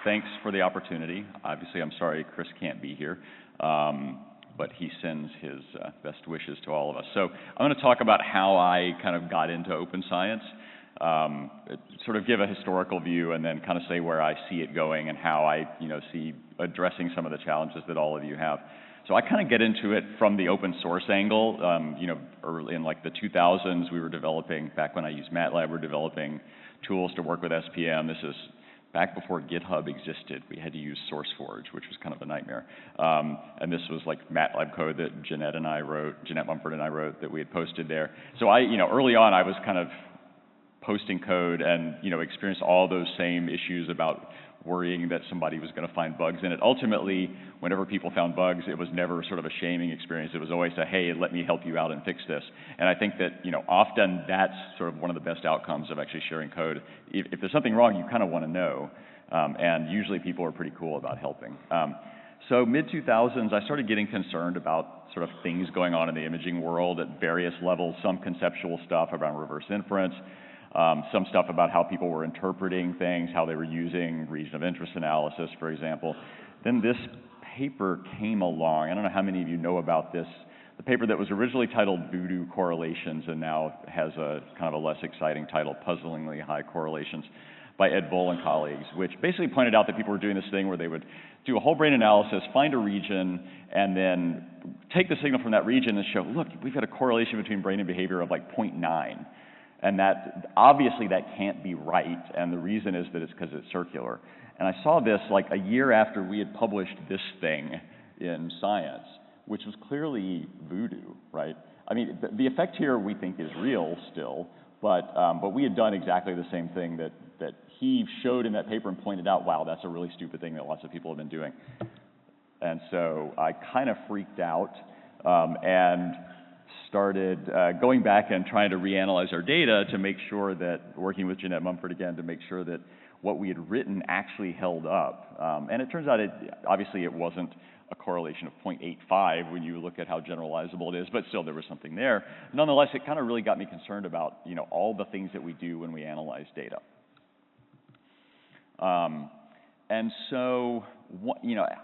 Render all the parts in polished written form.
thanks for the opportunity. Obviously, I'm sorry Chris can't be here, but he sends his best wishes to all of us. So I'm going to talk about how I kind of got into open science, sort of give a historical view, and then kind of say where I see it going and how I, see addressing some of the challenges that all of you have. So I kind of get into it from the open source angle. Early in like the 2000s, we were developing, back when I used MATLAB, we were developing tools to work with SPM. This is back before GitHub existed. We had to use SourceForge, which was kind of a nightmare. And this was like MATLAB code that Jeanette Mumford and I wrote that we had posted there. So early on, I was kind of posting code and, experienced all those same issues about worrying that somebody was going to find bugs in it. Ultimately, whenever people found bugs, it was never sort of a shaming experience. It was always a, hey, let me help you out and fix this. And I think that, often that's sort of one of the best outcomes of actually sharing code. If there's something wrong, you kind of want to know. And usually people are pretty cool about helping. So mid-2000s, I started getting concerned about sort of things going on in the imaging world at various levels, some conceptual stuff around reverse inference, some stuff about how people were interpreting things, how they were using region of interest analysis, for example. Then this paper came along. I don't know how many of you know about this. The paper that was originally titled Voodoo Correlations and now has a kind of a less exciting title, Puzzlingly High Correlations, by Ed Boll and colleagues, which basically pointed out that people were doing this thing where they would do a whole brain analysis, find a region, and then take the signal from that region and show, look, we've got a correlation between brain and behavior of like 0.9. And that, obviously that can't be right, and the reason is that it's because it's circular. And I saw this like a year after we had published this thing in Science, which was clearly voodoo, right? I mean, the effect here we think is real still, but we had done exactly the same thing that he showed in that paper and pointed out, wow, that's a really stupid thing that lots of people have been doing. And so I kind of freaked out and started going back and trying to reanalyze our data to make sure that, working with Jeanette Mumford again, to make sure that what we had written actually held up. And it turns out, obviously it wasn't a correlation of 0.85 when you look at how generalizable it is, but still there was something there. Nonetheless, it kind of really got me concerned about, all the things that we do when we analyze data. And so,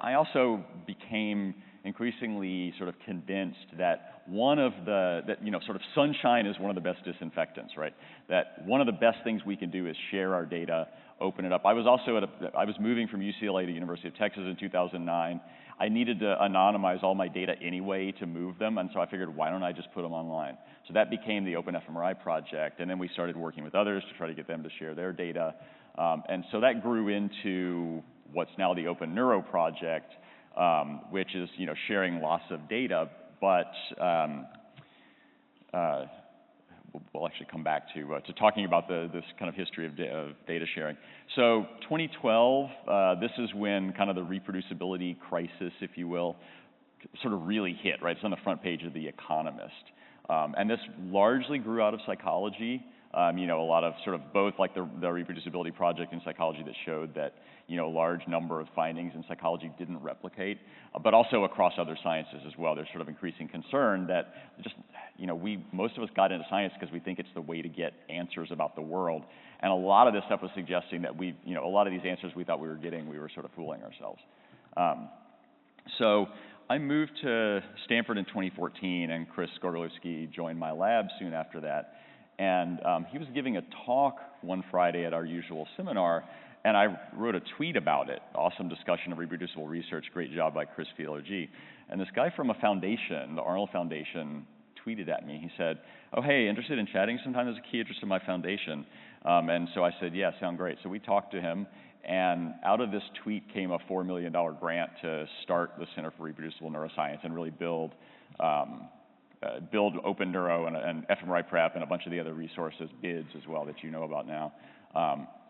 I also became increasingly sort of convinced that sort of sunshine is one of the best disinfectants, right? That one of the best things we can do is share our data, open it up. I was moving from UCLA to University of Texas in 2009. I needed to anonymize all my data anyway to move them, and so I figured, why don't I just put them online? So that became the Open fMRI project, and then we started working with others to try to get them to share their data. And so that grew into what's now the Open Neuro project, which is, sharing lots of data, but we'll actually come back to talking about this kind of history of data sharing. So 2012, this is when kind of the reproducibility crisis, if you will, sort of really hit, right? It's on the front page of The Economist. And this largely grew out of psychology. A lot of sort of both like the reproducibility project in psychology that showed that, a large number of findings in psychology didn't replicate, but also across other sciences as well. There's sort of increasing concern that just, most of us got into science because we think it's the way to get answers about the world. And a lot of this stuff was suggesting that a lot of these answers we thought we were getting, we were sort of fooling ourselves. So I moved to Stanford in 2014, and Chris Gorgolewski joined my lab soon after that. And he was giving a talk one Friday at our usual seminar, and I wrote a tweet about it. Awesome discussion of reproducible research, great job by Chris PLOG. And this guy from a foundation, the Arnold Foundation, tweeted at me. He said, oh, hey, interested in chatting sometime? There's a key interest in my foundation. And so I said, yeah, sound great. So we talked to him, and out of this tweet came a $4 million grant to start the Center for Reproducible Neuroscience and really build Open Neuro and fMRI Prep and a bunch of the other resources, BIDS as well, that you know about now.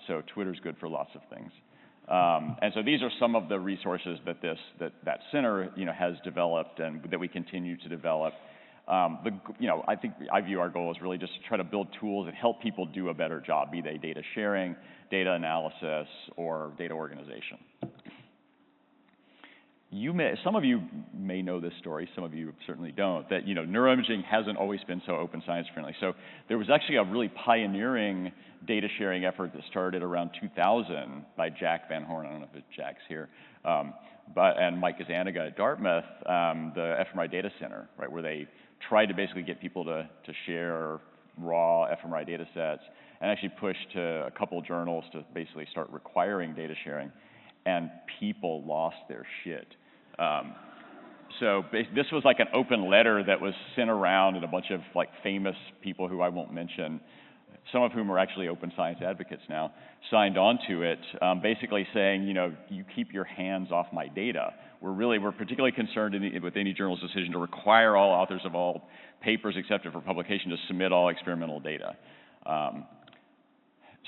So Twitter's good for lots of things. And so these are some of the resources that center has developed and that we continue to develop. I view our goal as really just to try to build tools that help people do a better job, be they data sharing, data analysis, or data organization. Some of you may know this story, some of you certainly don't, that, neuroimaging hasn't always been so open science friendly. So there was actually a really pioneering data sharing effort that started around 2000 by Jack Van Horn, I don't know if Jack's here, and Mike Zaniga at Dartmouth, the fMRI Data Center, right, where they tried to basically get people to share raw fMRI data sets, and actually pushed to a couple journals to basically start requiring data sharing, and people lost their shit. So this was like an open letter that was sent around, and a bunch of like famous people who I won't mention, some of whom are actually open science advocates now, signed on to it, basically saying, you keep your hands off my data. We're particularly concerned with any journal's decision to require all authors of all papers accepted for publication to submit all experimental data.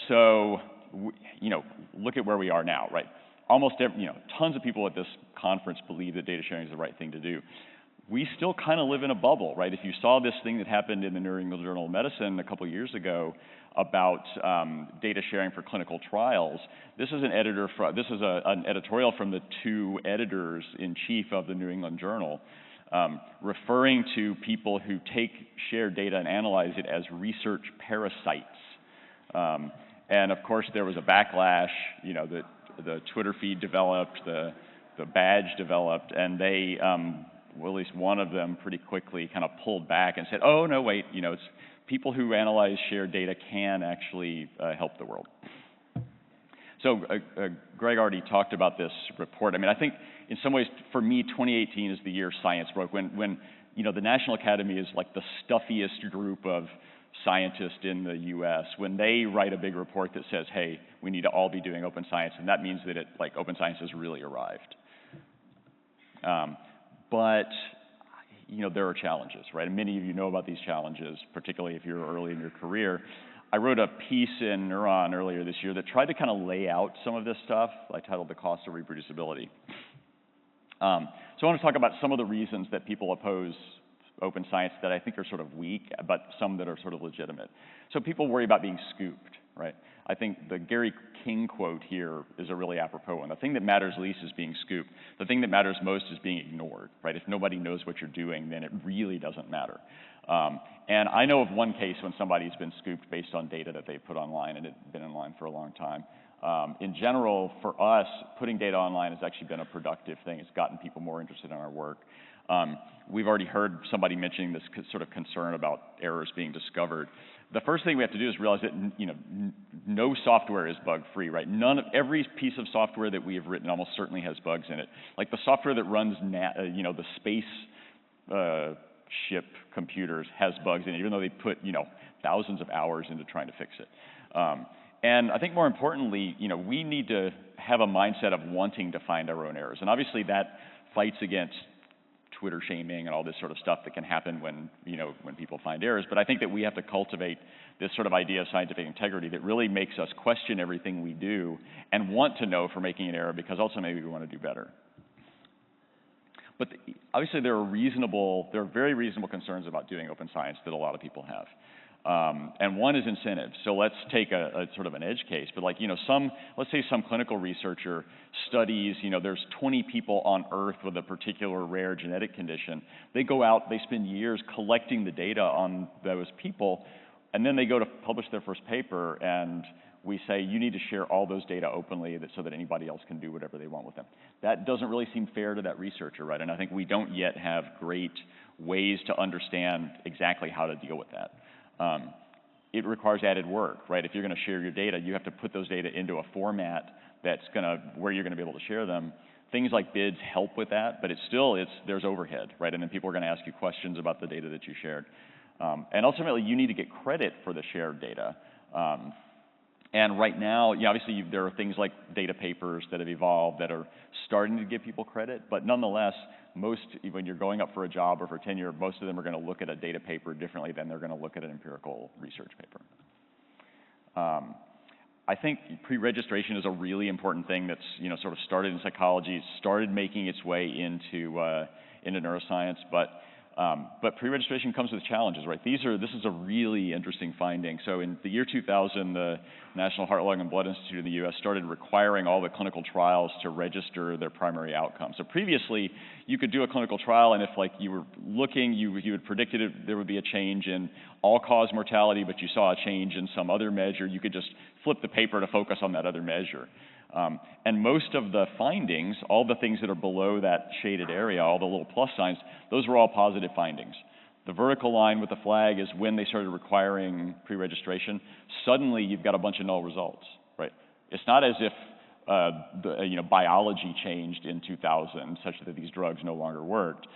So, look at where we are now, right? Almost tons of people at this conference believe that data sharing is the right thing to do. We still kind of live in a bubble, right? If you saw this thing that happened in the New England Journal of Medicine a couple years ago about data sharing for clinical trials, this is an editorial from the two editors-in-chief of the New England Journal, referring to people who take shared data and analyze it as research parasites. And of course, there was a backlash, the Twitter feed developed, the badge developed, and they, well, at least one of them pretty quickly kind of pulled back and said, oh, no, wait, it's people who analyze shared data can actually help the world. So Greg already talked about this report. I mean, I think in some ways, for me, 2018 is the year science broke, when the National Academy is like the stuffiest group of scientists in the US, when they write a big report that says, hey, we need to all be doing open science, and that means that open science has really arrived. But there are challenges, right? And many of you know about these challenges, particularly if you're early in your career. I wrote a piece in Neuron earlier this year that tried to kind of lay out some of this stuff. I titled The Cost of Reproducibility. So I want to talk about some of the reasons that people oppose open science that I think are sort of weak, but some that are sort of legitimate. So people worry about being scooped, right? I think the Gary King quote here is a really apropos one. The thing that matters least is being scooped. The thing that matters most is being ignored, right? If nobody knows what you're doing, then it really doesn't matter. And I know of one case when somebody's been scooped based on data that they put online, and it's been online for a long time. In general, for us, putting data online has actually been a productive thing. It's gotten people more interested in our work. We've already heard somebody mentioning this sort of concern about errors being discovered. The first thing we have to do is realize that no software is bug-free, right? Every piece of software that we have written almost certainly has bugs in it. Like the software that runs the space ship computers has bugs in it, even though they put thousands of hours into trying to fix it. And I think more importantly, we need to have a mindset of wanting to find our own errors, and obviously that fights against Twitter shaming and all this sort of stuff that can happen when people find errors. But I think that we have to cultivate this sort of idea of scientific integrity that really makes us question everything we do and want to know if we're making an error, because also maybe we want to do better. But obviously there are very reasonable concerns about doing open science that a lot of people have. And one is incentives. So let's take a sort of an edge case, but let's say some clinical researcher studies, there's 20 people on Earth with a particular rare genetic condition. They go out, they spend years collecting the data on those people, and then they go to publish their first paper, and we say, you need to share all those data openly so that anybody else can do whatever they want with them. That doesn't really seem fair to that researcher, right? And I think we don't yet have great ways to understand exactly how to deal with that. It requires added work, right? If you're going to share your data, you have to put those data into a format where you're going to be able to share them. Things like bids help with that, but there's overhead, right? And then people are going to ask you questions about the data that you shared. And ultimately, you need to get credit for the shared data. And right now, obviously, there are things like data papers that have evolved that are starting to give people credit, but nonetheless, when you're going up for a job or for tenure, most of them are going to look at a data paper differently than they're going to look at an empirical research paper. I think pre-registration is a really important thing that's sort of started in psychology, started making its way into neuroscience, but But pre-registration comes with challenges, right? This is a really interesting finding. So in the year 2000, the National Heart, Lung, and Blood Institute in the US started requiring all the clinical trials to register their primary outcomes. So previously, you could do a clinical trial, and if like you were looking, you had predicted there would be a change in all-cause mortality, but you saw a change in some other measure, you could just flip the paper to focus on that other measure. And most of the findings, all the things that are below that shaded area, all the little plus signs, those were all positive findings. The vertical line with the flag is when they started requiring pre-registration. Suddenly, you've got a bunch of null results, right? It's not as if biology changed in 2000 such that these drugs no longer worked.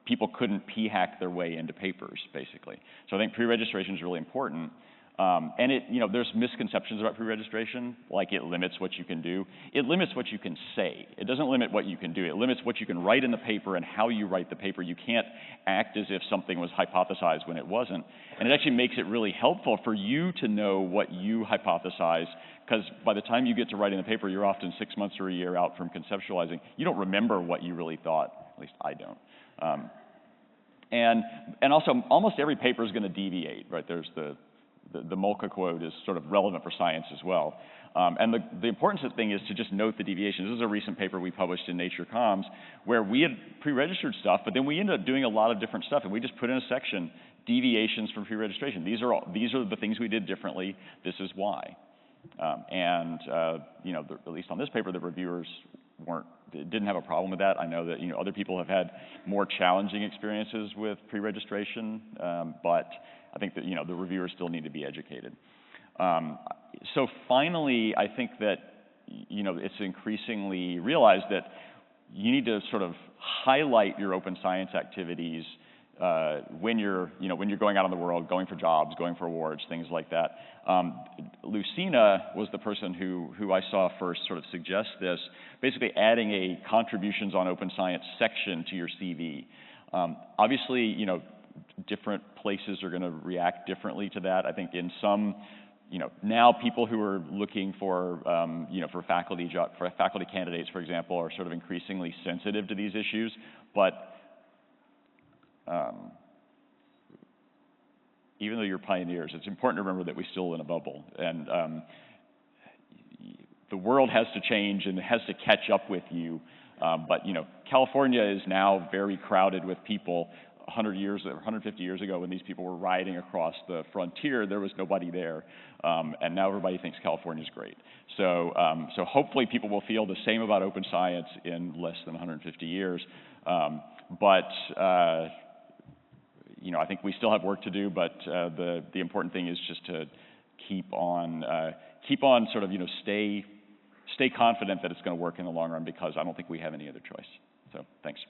People couldn't p-hack their way into papers, basically. So I think pre-registration is really important. And there's misconceptions about pre-registration, like it limits what you can do. It limits what you can say. It doesn't limit what you can do. It limits what you can write in the paper and how you write the paper. You can't act as if something was hypothesized when it wasn't. And it actually makes it really helpful for you to know what you hypothesize, because by the time you get to writing the paper, you're often 6 months or a year out from conceptualizing. You don't remember what you really thought. At least I don't. And also, almost every paper is going to deviate, right? There's the Molka quote is sort of relevant for science as well. And the important thing is to just note the deviations. This is a recent paper we published in Nature Comms where we had pre-registered stuff, but then we ended up doing a lot of different stuff, and we just put in a section, deviations from pre-registration. These are the things we did differently. This is why. At least on this paper, the reviewers didn't have a problem with that. I know that other people have had more challenging experiences with pre-registration, but I think that the reviewers still need to be educated. So finally, I think that it's increasingly realized that you need to sort of highlight your open science activities when you're going out in the world, going for jobs, going for awards, things like that. Lucina was the person who I saw first sort of suggest this, basically adding a contributions on open science section to your CV. Obviously, different places are going to react differently to that. I think in some, now people who are looking for, for faculty candidates, for example, are sort of increasingly sensitive to these issues. But even though you're pioneers, it's important to remember that we still live in a bubble, and the world has to change and it has to catch up with you. But California is now very crowded with people. 150 years ago, when these people were riding across the frontier, there was nobody there, and now everybody thinks California's great. So hopefully people will feel the same about open science in less than 150 years. I think we still have work to do, but the important thing is just to keep on sort of stay confident that it's going to work in the long run, because I don't think we have any other choice. So thanks.